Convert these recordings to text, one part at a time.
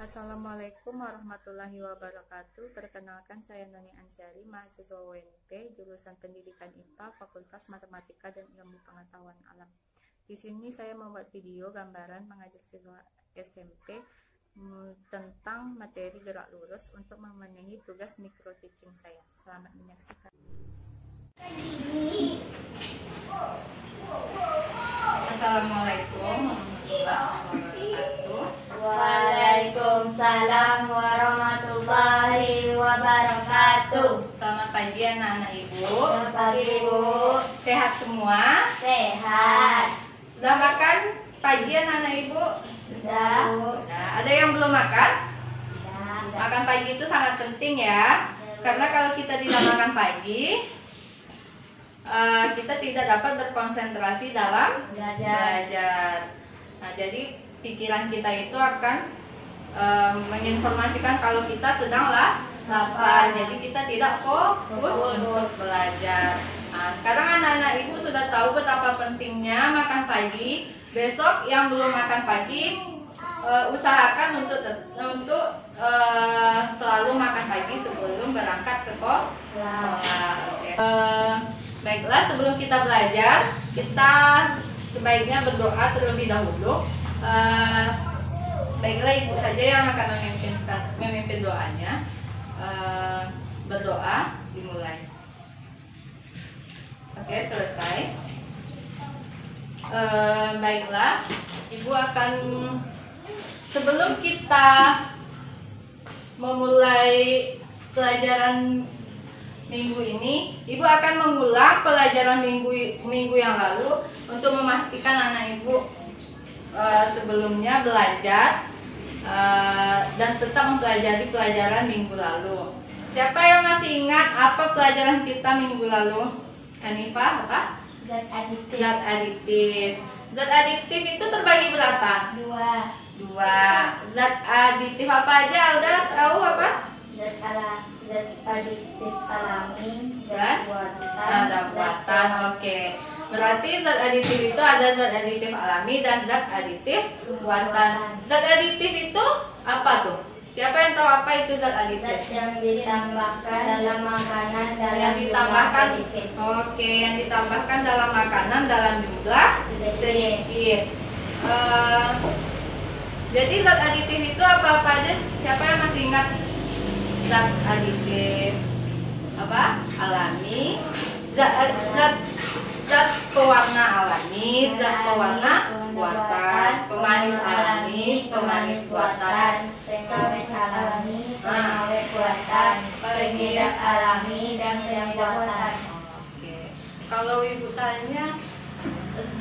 Assalamualaikum warahmatullahi wabarakatuh. Perkenalkan, saya Noni Ansyari, mahasiswa UNP, jurusan Pendidikan IPA, Fakultas Matematika dan Ilmu Pengetahuan Alam. Di sini saya membuat video gambaran mengajak siswa SMP tentang materi gerak lurus untuk memenuhi tugas micro teaching saya. Selamat menyaksikan. Assalamualaikum warahmatullahi wabarakatuh. Waalaikumsalam warahmatullahi wabarakatuh. Selamat pagi anak-anak ibu. Selamat pagi ibu. Sehat semua? Sehat. Sudah makan pagi anak-anak ibu? Sudah. Sudah. Ada yang belum makan? Sudah. Makan pagi itu sangat penting ya. Karena kalau kita tidak makan pagi, kita tidak dapat berkonsentrasi dalam belajar. Nah, jadi pikiran kita itu akan menginformasikan kalau kita sedang lapar. Jadi kita tidak fokus untuk belajar. Nah, sekarang anak-anak ibu sudah tahu betapa pentingnya makan pagi. Besok yang belum makan pagi, usahakan untuk selalu makan pagi sebelum berangkat sekolah. Okay. Baiklah, sebelum kita belajar, kita sebaiknya berdoa terlebih dahulu. Baiklah, ibu saja yang akan memimpin doanya. Berdoa dimulai. Oke, selesai. Baiklah, ibu akan, sebelum kita memulai pelajaran minggu ini, ibu akan mengulang pelajaran minggu yang lalu untuk memastikan anak ibu sebelumnya belajar dan tetap mempelajari pelajaran minggu lalu. Siapa yang masih ingat apa pelajaran kita minggu lalu? Hanifah, apa? Zat aditif. Zat aditif. Zat aditif itu terbagi berapa? Dua. Zat aditif apa aja? Alda tahu apa? Zat aditif alami Dan buatan. buatan. Oke. Berarti zat aditif itu ada zat aditif alami dan zat aditif buatan. Zat aditif itu apa tuh? Siapa yang tahu apa itu zat aditif? Zat yang ditambahkan dalam makanan dalam ditambahkan. jumlah sedikit. Oke, yang ditambahkan dalam makanan dalam jumlah sedikit. Jadi zat aditif itu apa aja? Siapa yang masih ingat? Zat aditif apa? Alami, zat pewarna alami, zat pewarna buatan, pemanis alami, pemanis buatan, pengawet alami, pengawet buatan, penyedap alami, dan penyedap buatan. Oke. Kalau ibu tanya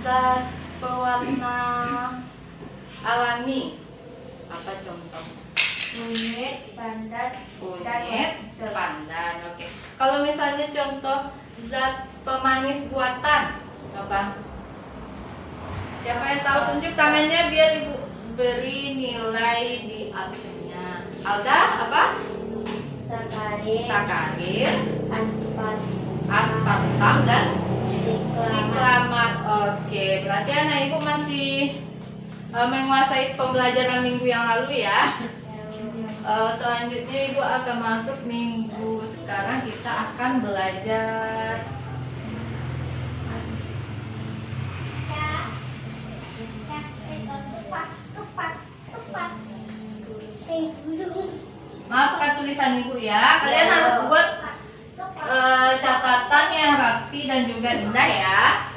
zat pewarna alami, apa contoh? Kunyit, pandan, Pandan. Oke. Kalau misalnya contoh zat pemanis buatan, apa? Siapa yang tahu? Tunjuk tangannya biar ibu beri nilai di absennya. Alda, apa? Sakarin, aspartam dan siklamat. Oke, berarti anak ibu masih menguasai pembelajaran minggu yang lalu ya. Selanjutnya ibu akan masuk minggu sekarang, kita akan belajar maafkan tulisan ibu ya. Kalian harus buat catatan yang rapi dan juga indah ya.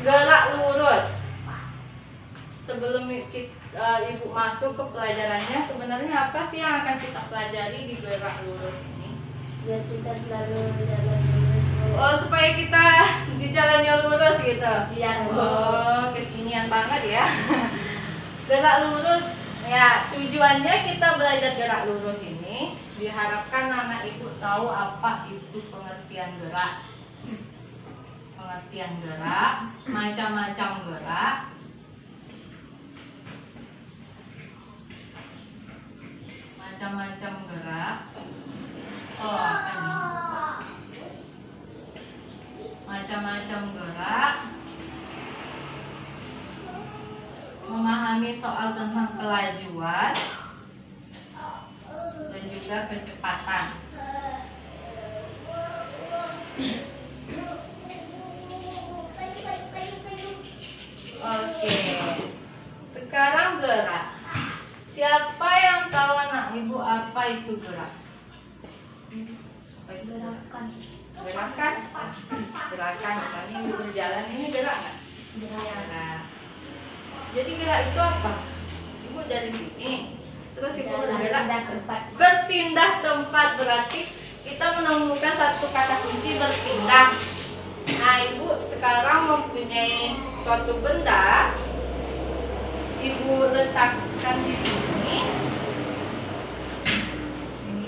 Gerak lurus. Sebelum ibu masuk ke pelajarannya, sebenarnya apa sih yang akan kita pelajari di gerak lurus ini? Biar kita selalu berjalan lurus. Oh, supaya kita di jalannya lurus gitu. Iya. Oh, kekinian banget ya. Gerak lurus. Ya, tujuannya kita belajar gerak lurus ini diharapkan anak ibu tahu apa itu pengertian gerak. Pengertian gerak, macam-macam gerak. Macam-macam gerak. Oh, apa ini? Macam-macam gerak. Memahami memahami soal tentang kelajuan dan juga kecepatan. Oke, sekarang gerak. Siapa yang tahu anak ibu apa itu gerak? Apa itu gerak? Gerakan. Gerakan, misalnya ibu berjalan ini gerak nggak? Gerak. Jadi gerak itu apa? Ibu dari sini, terus ibu bergerak. Berpindah tempat, berarti kita menemukan satu kata kunci berpindah. Nah, ibu sekarang mempunyai suatu benda, ibu letakkan di sini,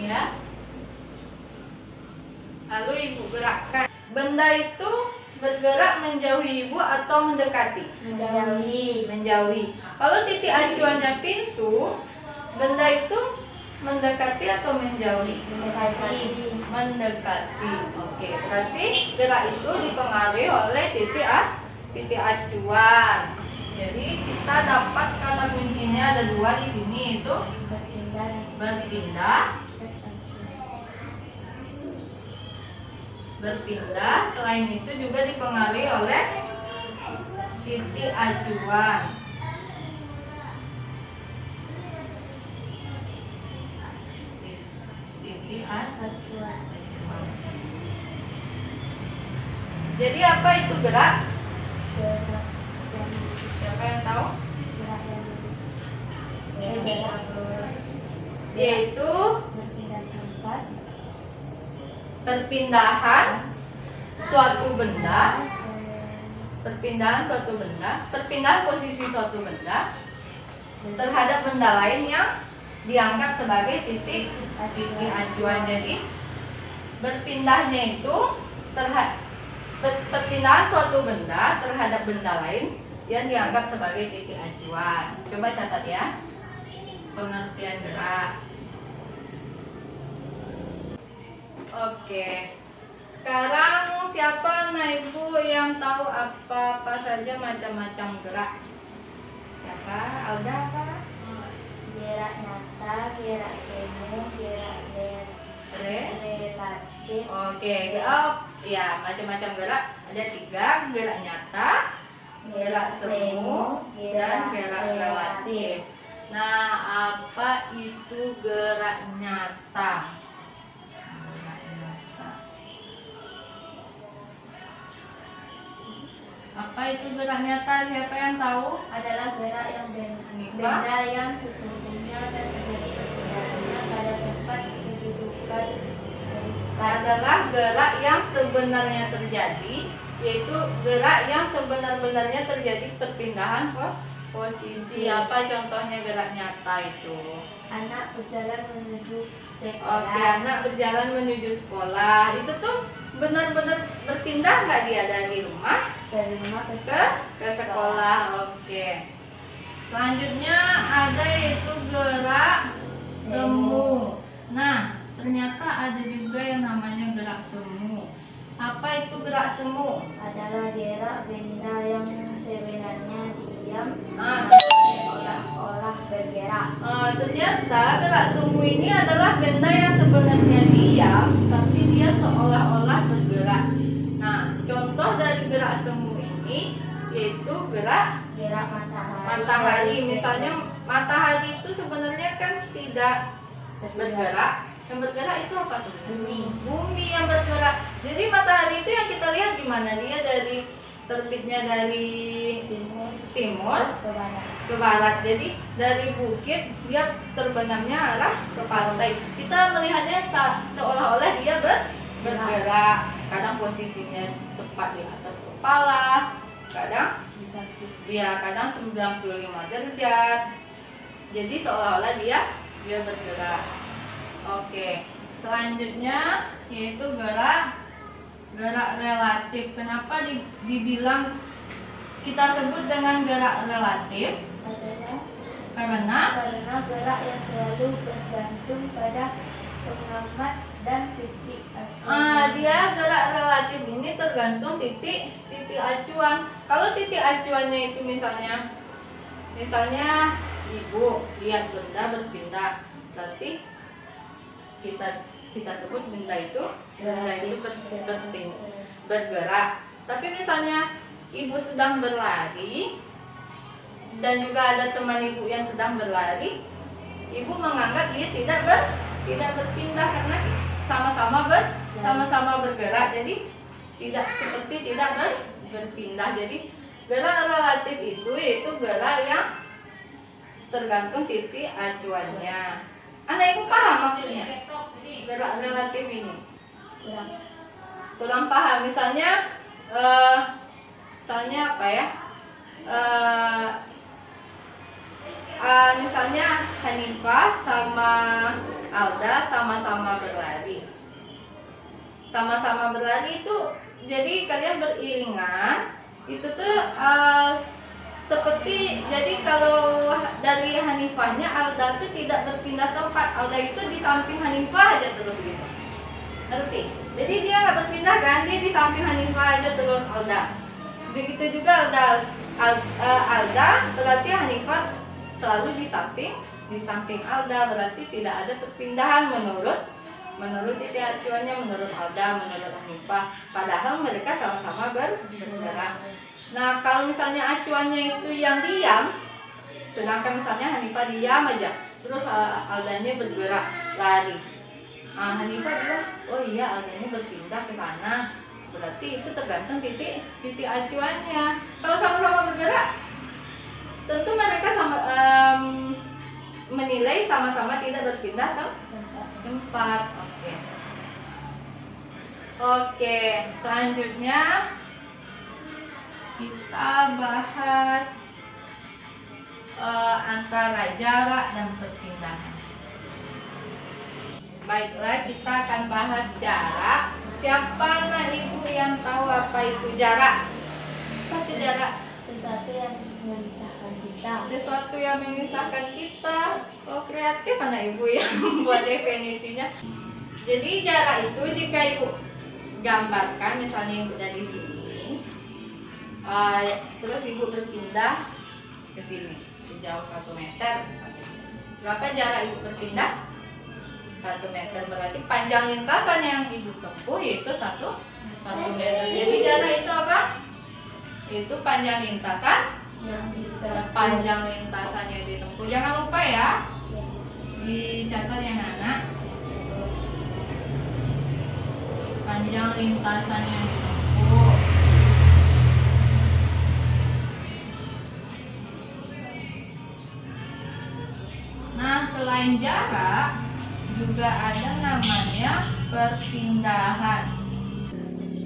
ya. Lalu ibu gerakkan. Benda itu bergerak menjauhi ibu atau mendekati? Menjauhi. Kalau titik acuannya pintu, benda itu mendekati atau menjauhi? Mendekati. Oke, berarti gerak itu dipengaruhi oleh titik acuan. Jadi kita dapat kata kuncinya ada dua di sini, itu berpindah. Selain itu juga dipengaruhi oleh titik acuan. Titik acuan. Jadi apa itu gerak? Siapa yang tahu? Yaitu perpindahan suatu benda, perpindahan posisi suatu benda terhadap benda lain yang dianggap sebagai titik acuan. Jadi berpindahnya itu perpindahan suatu benda terhadap benda lain yang dianggap sebagai titik acuan. Coba catat ya, pengertian gerak. Oke, sekarang siapa anak ibu yang tahu apa saja macam-macam gerak? Siapa? Alda apa? Gerak nyata, gerak semu, gerak relatif. Oke, ya, macam-macam gerak ada 3: gerak nyata, gerak semu, dan gerak relatif. Nah, apa itu gerak nyata? Apa itu gerak nyata? Siapa yang tahu? Adalah gerak yang benda yang sesungguhnya dan terjadi perpindahannya pada tempat kedudukan. Adalah gerak yang sebenarnya terjadi, yaitu gerak yang sebenar-benarnya terjadi perpindahan posisi. Apa contohnya gerak nyata itu? Anak berjalan menuju sekolah. Oke, anak berjalan menuju sekolah. Itu tuh benar-benar berpindah nggak dia dari rumah ke sekolah? Oke. Selanjutnya ada yaitu gerak semu. Nah, ternyata ada juga yang namanya gerak semu. Apa itu gerak semu? Adalah gerak benda yang sebenarnya diam, seolah-olah bergerak. Ternyata gerak semu ini adalah benda yang sebenarnya diam, tapi dia seolah-olah bergerak. Nah, contoh dari gerak semu ini yaitu gerak matahari. Misalnya matahari itu sebenarnya kan tidak bergerak. Yang bergerak itu apa sebenarnya? Bumi yang bergerak. Jadi matahari itu yang kita lihat di mana? Dia dari terbitnya dari timur ke barat. Jadi dari bukit dia terbenamnya arah ke pantai. Kita melihatnya seolah-olah dia bergerak. Kadang posisinya tepat di atas kepala, kadang kadang 95 derajat. Jadi seolah-olah dia bergerak. Oke, selanjutnya yaitu gerak relatif. Kenapa dibilang kita sebut dengan gerak relatif? Karena gerak yang selalu bergantung pada pengamat dan titik acuan. Dia gerak relatif ini tergantung titik acuan. Kalau titik acuannya itu misalnya misalnya ibu lihat benda berpindah, berarti kita sebut benda itu bergerak. Tapi misalnya ibu sedang berlari dan juga ada teman ibu yang sedang berlari, ibu menganggap dia tidak berpindah karena sama-sama bergerak, jadi tidak berpindah. Jadi gerak relatif itu yaitu gerak yang tergantung titik acuannya. Anak ibu paham maksudnya? Gerak relatif ini kurang paham. Misalnya apa ya? Misalnya Hanifah sama Alda sama-sama berlari. Sama-sama berlari itu jadi kalian beriringan. Itu tuh seperti, jadi kalau dari Hanifahnya Alda tuh tidak berpindah tempat. Alda itu di samping Hanifah aja terus gitu. Ngerti? Jadi dia nggak berpindah kan? Dia di samping Hanifah aja terus Alda. Begitu juga Alda berarti Hanifah selalu di samping Alda, berarti tidak ada perpindahan menurut titik acuannya, menurut Alda, menurut Hanifah. Padahal mereka sama-sama bergerak. Nah, kalau misalnya acuannya itu yang diam, sedangkan misalnya Hanifah diam aja, terus Aldanya bergerak lari. Hanifah bilang, oh iya Aldanya berpindah ke sana. Berarti itu tergantung titik acuannya. Kalau sama-sama bergerak, tentu mereka menilai sama-sama tidak berpindah ke tempat. Oke, selanjutnya kita bahas antara jarak dan perpindahan. Baiklah, kita akan bahas jarak. Siapa anak ibu yang tahu apa itu jarak? Apa itu jarak? Sesuatu yang memisahkan kita. Sesuatu yang memisahkan kita. Oh, kreatif anak ibu yang membuat definisinya. Jadi jarak itu jika ibu gambarkan, misalnya ibu dari sini, terus ibu berpindah ke sini sejauh 1 meter misalnya. Berapa jarak ibu berpindah? 1 meter, berarti panjang lintasan yang ibu tempuh yaitu 1 meter. Jadi jarak itu apa? Itu panjang lintasan yang ditempuh. Jangan lupa ya, dicatat ya anak. Panjang lintasan yang ditempuh. Nah, selain jarak juga ada namanya perpindahan.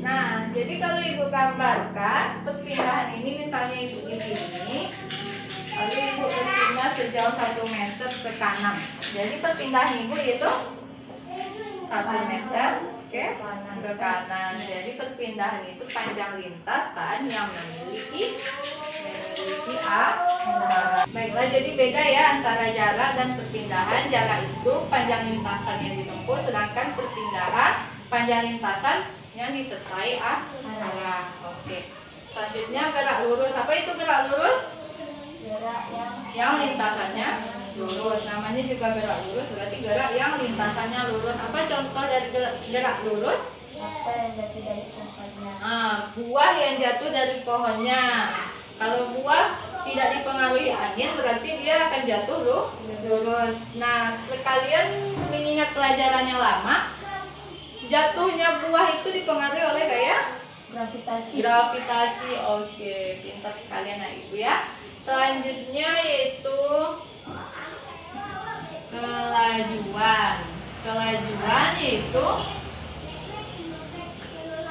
Nah, jadi kalau ibu gambarkan perpindahan ini, misalnya ibu di sini, lalu ibu berpindah sejauh 1 meter ke kanan. Jadi perpindahan ibu itu 1 meter ke kanan. Jadi perpindahan itu panjang lintasan yang memiliki arah. Baiklah, jadi beda ya antara jarak dan perpindahan. Jarak itu panjang lintasan yang ditempuh, sedangkan perpindahan panjang lintasan yang disertai arah. Oke. Selanjutnya gerak lurus. Apa itu gerak lurus? Gerak yang lintasannya lurus. Namanya juga gerak lurus, berarti gerak yang lintasannya lurus. Apa contoh dari gerak lurus? apa yang jatuh dari pohonnya. Buah yang jatuh dari pohonnya. Kalau buah tidak dipengaruhi angin, berarti dia akan jatuh lurus. Nah, sekalian mengingat pelajarannya lama, jatuhnya buah itu dipengaruhi oleh gaya gravitasi. Oke, pintar sekali anak ibu ya. Selanjutnya yaitu kelajuan yaitu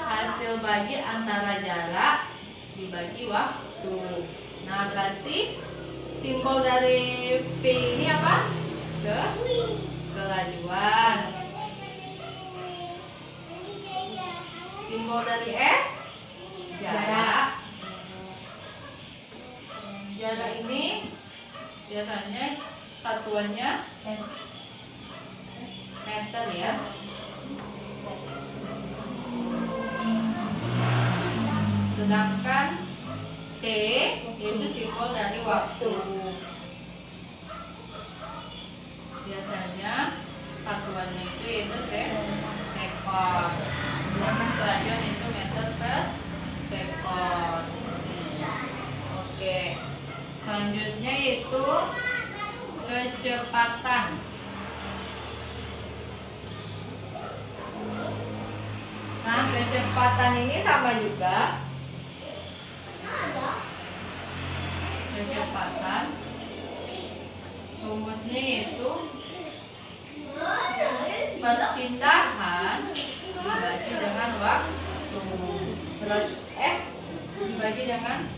hasil bagi antara jarak dibagi waktu. Nah, berarti simbol dari V ini apa? Kelajuan. Simbol dari S jarak. Jarak ini biasanya satuannya meter ya. Sedangkan T yaitu simbol dari waktu. Biasanya satuannya itu yaitu sekon. Sedangkan kelajuan itu meter per sekon. Oke. Selanjutnya itu kecepatan. Nah, kecepatan ini sama juga. Kecepatan rumusnya itu perpindahan dibagi dengan waktu. Dibagi dengan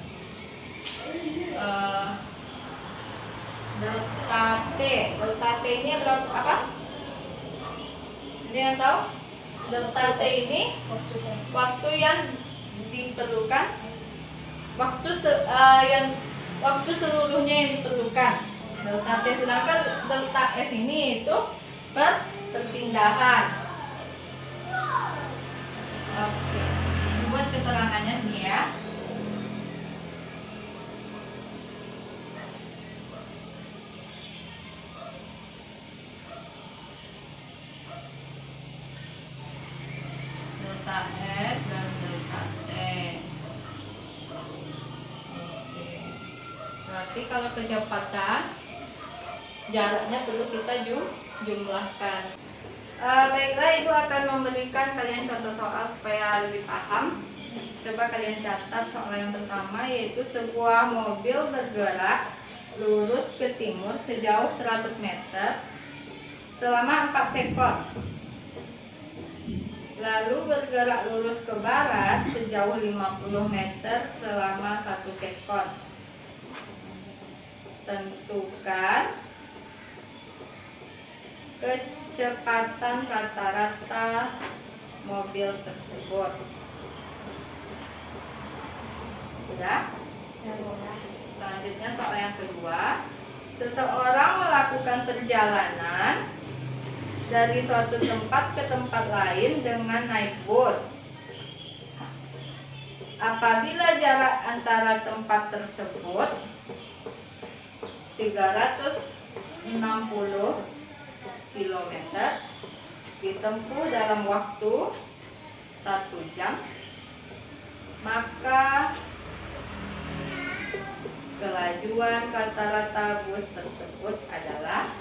delta T. Delta T ini berapa? Apa? Ada yang tahu? Delta T ini waktu yang diperlukan, waktu seluruhnya yang diperlukan. Delta T, sedangkan delta S ini itu perpindahan. Oke. Buat keterangannya sini ya. Delta S dan delta T. Oke. Berarti kalau kecepatan jaraknya perlu kita jumlahkan. Baiklah, Ibu akan memberikan kalian contoh soal supaya lebih paham. Coba kalian catat soal yang pertama, yaitu sebuah mobil bergerak lurus ke timur sejauh 100 meter selama 4 sekon. Lalu bergerak lurus ke barat sejauh 50 meter selama 1 sekon. Tentukan kecepatan rata-rata mobil tersebut. Sudah? Selanjutnya soal yang kedua. Seseorang melakukan perjalanan dari suatu tempat ke tempat lain dengan naik bus. Apabila jarak antara tempat tersebut 360 km ditempuh dalam waktu 1 jam, maka kelajuan rata-rata bus tersebut adalah.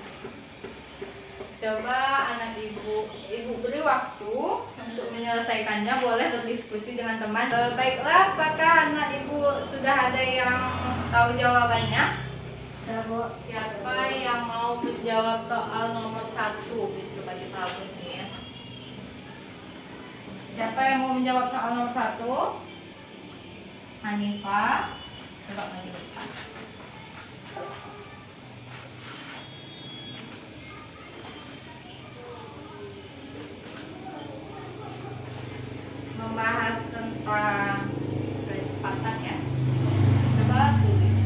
Coba anak ibu beri waktu untuk menyelesaikannya, boleh berdiskusi dengan teman. Baiklah, apakah anak ibu sudah ada yang tahu jawabannya? Siapa yang mau menjawab soal nomor 1? Coba kita hapus nih ya. Siapa yang mau menjawab soal nomor 1? Hanifah, coba maju depan. Membahas tentang kecepatan ya. Coba tulis.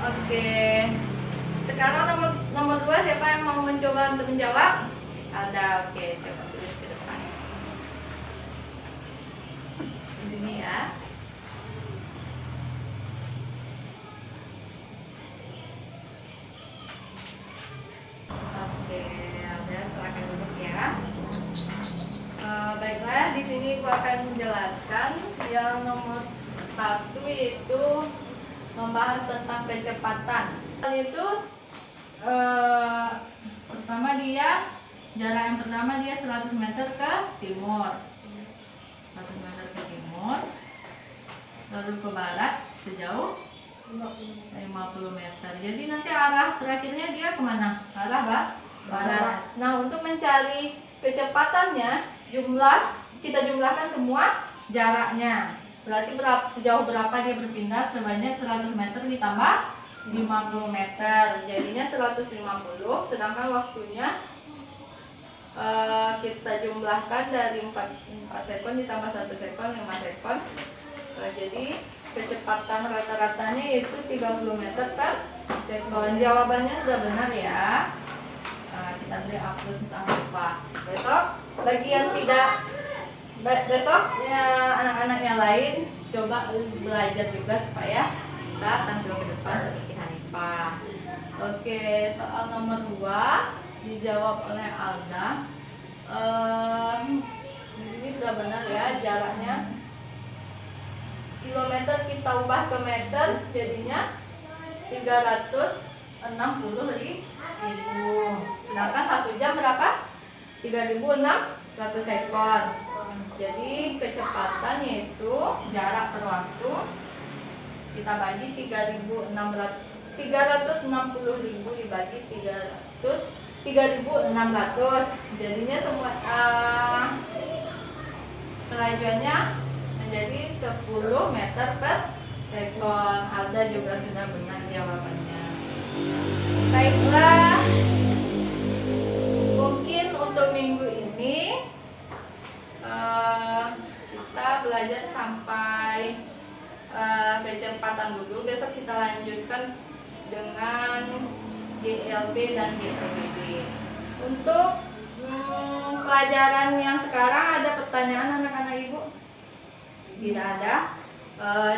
Oke. Sekarang nomor 2, siapa yang mau mencoba untuk menjawab? Ada. Oke, coba tulis ke depan. Di sini ya. Oke, ada, silakan duduk ya. Baiklah, di sini aku akan menjelaskan yang nomor 1 itu membahas tentang kecepatan. Itu pertama jarak yang pertama dia 100 meter ke timur. 100 meter ke timur. Lalu ke barat sejauh 50 meter. Jadi nanti arah terakhirnya dia kemana? Arah barat. Nah, untuk mencari kecepatannya, kita jumlahkan semua jaraknya. Berarti sejauh berapa dia berpindah? Sebanyak 100 meter ditambah 50 meter. Jadinya 150. Sedangkan waktunya kita jumlahkan dari 4 sekon ditambah 1 sekon, 5 sekon. Jadi kecepatan rata-ratanya itu 30 meter per Sekon. Jawabannya sudah benar ya. Kita beri hapus jangan lupa. Besok bagi yang tidak besok ya, anak-anak yang lain coba belajar juga supaya bisa tampil ke depan seperti Hanifah. Oke, soal nomor 2 dijawab oleh Alda. Di sini sudah benar ya, jaraknya kilometer kita ubah ke meter jadinya 360.000. Sedangkan 1 jam berapa? 3.600 ekor. Jadi kecepatan yaitu jarak per waktu kita bagi 360.000 dibagi 3.600. Jadinya semua kelajuannya menjadi 10 meter per sekon. Alda juga sudah benar jawabannya. Baiklah, mungkin untuk minggu ini kita belajar sampai kecepatan dulu. Besok kita lanjutkan dengan GLB dan GLBB. Untuk pelajaran yang sekarang ada pertanyaan anak-anak ibu? Tidak ada.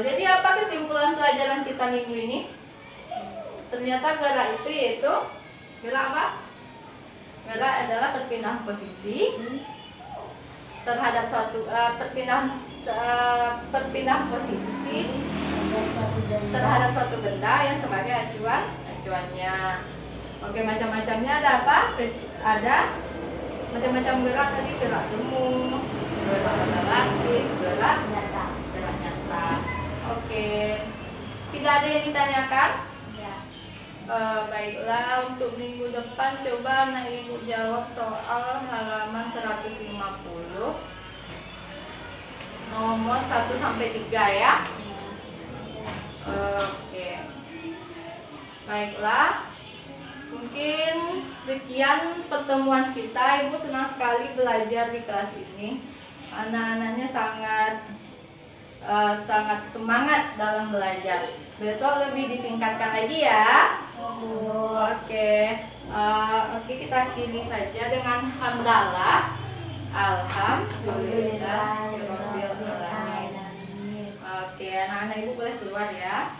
Jadi apa kesimpulan pelajaran kita minggu ini? Ternyata gerak itu yaitu gerak apa? Gerak adalah perpindahan posisi terhadap suatu perpindahan posisi terhadap suatu benda yang sebagai acuannya. Oke, macam-macamnya ada apa? Ada macam-macam gerak tadi, gerak semu, gerak relatif, gerak nyata. Oke, tidak ada yang ditanyakan? Baiklah, untuk minggu depan coba anak ibu jawab soal halaman 150 nomor 1 sampai 3 ya. Oke. Baiklah. Mungkin sekian pertemuan kita. Ibu senang sekali belajar di kelas ini. Anak-anaknya sangat semangat dalam belajar. Besok lebih ditingkatkan lagi ya. Oke, kita akhiri saja dengan hamdalah. Alhamdulillah. Oke, anak-anak ibu boleh keluar ya.